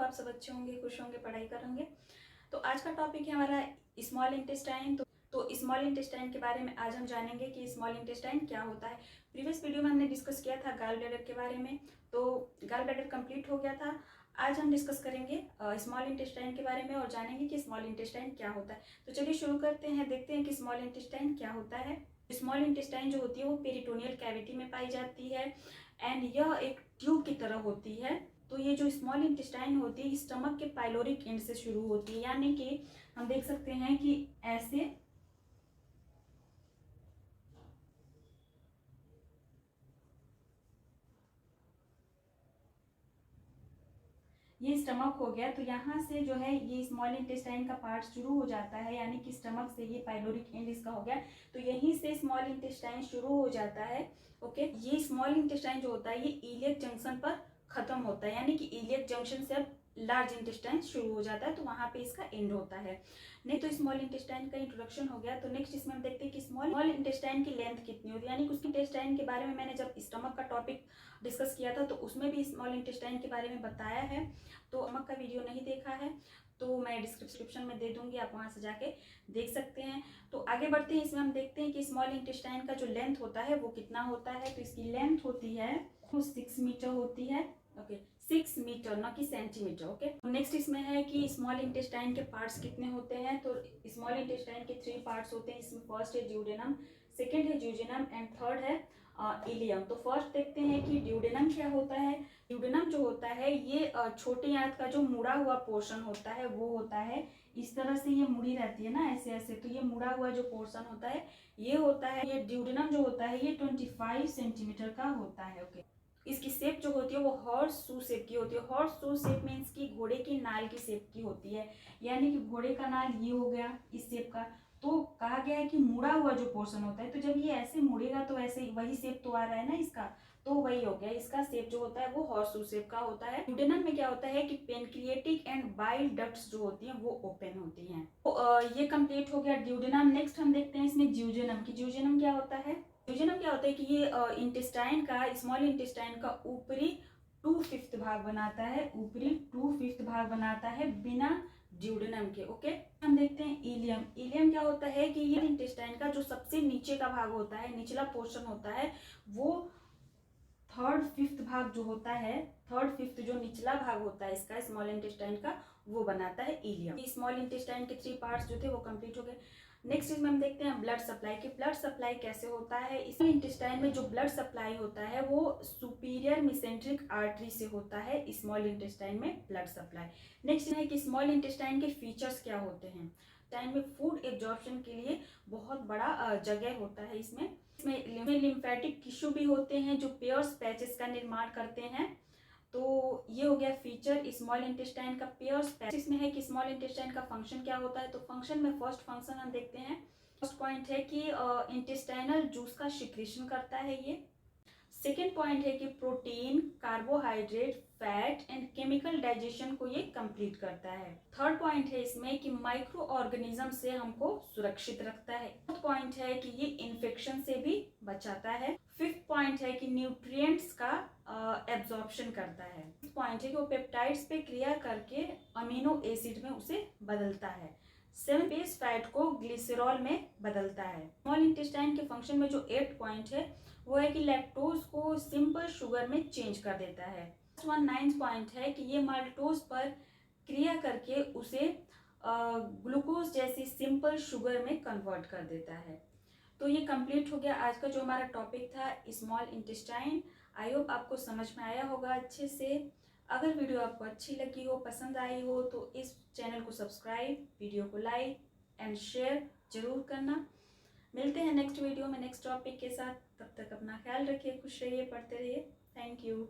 आप सब अच्छे होंगे, खुश होंगे, पढ़ाई करेंगे। तो आज का टॉपिक है हमारा स्मॉल इंटेस्टाइन। तो स्मॉल इंटेस्टाइन के बारे में आज हम जानेंगे कि स्मॉल इंटेस्टाइन क्या होता है। प्रीवियस वीडियो में हमने डिस्कस किया था गॉल ब्लैडर के बारे में, तो गॉल ब्लैडर कंप्लीट हो गया था। आज हम डिस्कस करेंगे स्मॉल इंटेस्टाइन के बारे में और जानेंगे कि स्मॉल इंटेस्टाइन क्या होता है। तो चलिए शुरू करते हैं, देखते हैं कि स्मॉल इंटेस्टाइन क्या होता है। स्मॉल इंटेस्टाइन जो होती है वो पेरिटोनियल कैविटी में पाई जाती है एंड यह एक ट्यूब की तरह होती है। तो ये जो स्मॉल इंटेस्टाइन होती है स्टमक के पाइलोरिक एंड से शुरू होती है, यानी कि हम देख सकते हैं कि ऐसे ये स्टमक हो गया। तो यहाँ से जो है ये स्मॉल इंटेस्टाइन का पार्ट शुरू हो जाता है, यानी कि स्टमक से ये पाइलोरिक एंड इसका हो गया। तो यहीं से स्मॉल इंटेस्टाइन शुरू हो जाता है। ओके, ये स्मॉल इंटेस्टाइन जो होता है ये इलियक जंक्शन पर खत्म होता है, यानी कि इलियक जंक्शन से अब लार्ज इंटेस्टाइन शुरू हो जाता है, तो वहां पे इसका एंड होता है। नहीं तो स्मॉल इंटेस्टाइन का इंट्रोडक्शन हो गया। तो नेक्स्ट इसमें हम देखते हैं कि स्मॉल इंटेस्टाइन की लेंथ कितनी होती है, यानी कि उसकी इंटेस्टाइन के बारे में मैंने जब स्टमक का टॉपिक डिस्कस किया था तो उसमें भी स्मॉल इंटेस्टाइन के बारे में बताया है। तो अमक का वीडियो नहीं देखा है तो मैं डिस्क्रिप्शन में दे दूंगी, आप वहां से जाके देख सकते हैं। तो आगे बढ़ते हैं, इसमें हम देखते हैं कि स्मॉल इंटेस्टाइन का जो लेंथ होता है वो कितना होता है। तो इसकी लेंथ होती है वो 6 मीटर होती है। ओके, 6 मीटर, ना कि सेंटीमीटर। ओके, नेक्स्ट इसमें है कि स्मॉल इंटेस्टाइन के पार्ट्स कितने होते हैं। तो स्मॉल इंटेस्टाइन के 3 पार्ट्स होते हैं। इसमें फर्स्ट है ड्यूडेनम, सेकेंड है ज्यूजेनम एंड थर्ड है इलियम। तो फर्स्ट देखते हैं कि ड्यूडेनम क्या होता है। ड्यूडेनम जो होता है ये छोटी आंत का जो मुड़ा हुआ पोर्शन होता है वो होता है। इस तरह से ये मुड़ी रहती है ना, ऐसे ऐसे, तो ये मुड़ा हुआ जो पोर्शन होता है ये होता है। ये ड्यूडेनम जो होता है ये 25 सेंटीमीटर का होता है। ओके, इसकी शेप जो होती है वो हॉर्स शू शेप की होती है। हॉर्स शू शेप मीन्स की घोड़े की नाल की शेप की होती है, यानी कि घोड़े का नाल ये हो गया इस शेप का। तो कहा गया है कि मुड़ा हुआ जो पोर्शन होता है, तो जब ये ऐसे मुड़ेगा तो ऐसे वही शेप तो आ रहा है ना इसका, तो वही हो गया। इसका शेप जो होता है वो हॉर्स शेप का होता है। ड्यूडेनम में क्या होता है कि पेनक्रिएटिक एंड बाइल डक्ट्स जो होती हैं वो ओपन होती हैं। तो ये कंप्लीट हो गया ड्यूडेनम। नेक्स्ट हम देखते हैं इसमें ज्यूजेनम की। ज्यूजेनम क्या होता है। ज्यूजेनम क्या होता है कि ये इंटेस्टाइन का, स्मॉल इंटेस्टाइन का ऊपरी 2/5 भाग बनाता है। ऊपरी 2/5 भाग बनाता है बिना ड्यूडेनम के। ओके, हम देखते हैं इलियम। इलियम क्या होता है कि ये इंटेस्टाइन का जो सबसे नीचे का भाग होता है, निचला पोर्शन होता है, वो 3/5 भाग जो होता है, 3/5 जो निचला भाग होता है इसका स्मॉल इंटेस्टाइन का, वो बनाता है इलियम। स्मॉल इंटेस्टाइन के 3 पार्ट्स जो थे वो कंप्लीट हो गए। नेक्स्ट इसमें हम देखते हैं ब्लड सप्लाई की। ब्लड सप्लाई कैसे होता है। इस इंटेस्टाइन में जो ब्लड सप्लाई होता है वो सुपीरियर मेसेंट्रिक आर्टरी से होता है स्मॉल इंटेस्टाइन में ब्लड सप्लाई। नेक्स्ट है कि स्मॉल इंटेस्टाइन के फीचर्स क्या होते हैं। टाइम में फूड एब्जॉर्प्शन के लिए बहुत बड़ा जगह होता है इसमें लिम्फेटिक टिश्यू भी होते हैं जो पेयर्स पैचेस का निर्माण करते हैं। तो ये हो गया फीचर स्मॉल इंटेस्टाइन का, पेयर्स पैचेस में है कि स्मॉल इंटेस्टाइन का फंक्शन क्या होता है। तो फंक्शन में फर्स्ट फंक्शन हम देखते हैं। फर्स्ट पॉइंट है कि इंटेस्टाइनल जूस का सिक्रीशन करता है ये। सेकेंड पॉइंट है कि protein, carbohydrate, fat and chemical digestion को ये कंप्लीट करता है। थर्ड पॉइंट है इसमें कि माइक्रो ऑर्गेनिज्म से हमको सुरक्षित रखता है। फोर्थ पॉइंट है कि ये इन्फेक्शन से भी बचाता है। फिफ्थ पॉइंट है कि न्यूट्रिएंट्स का एब्जॉर्प्शन करता है। फिफ्थ पॉइंट है कि वो पेप्टाइड्स पे क्रिया करके अमीनो एसिड में उसे बदलता है। 7 बेस फैट को ग्लिसरॉल में बदलता है। स्मॉल इंटेस्टाइन के फंक्शन में जो 8 पॉइंट है वो है कि लैक्टोज को सिंपल शुगर में चेंज कर देता है। 9 पॉइंट है कि ये माल्टोज पर क्रिया करके उसे ग्लूकोज जैसी सिंपल शुगर में कन्वर्ट कर देता है। तो ये कंप्लीट हो गया आज का जो हमारा टॉपिक था स्मॉल इंटेस्टाइन। आई होप आपको समझ में आया होगा अच्छे से। अगर वीडियो आपको अच्छी लगी हो, पसंद आई हो, तो इस चैनल को सब्सक्राइब, वीडियो को लाइक एंड शेयर जरूर करना। मिलते हैं नेक्स्ट वीडियो में नेक्स्ट टॉपिक के साथ। तब तक अपना ख्याल रखिए, खुश रहिए, पढ़ते रहिए। Thank you.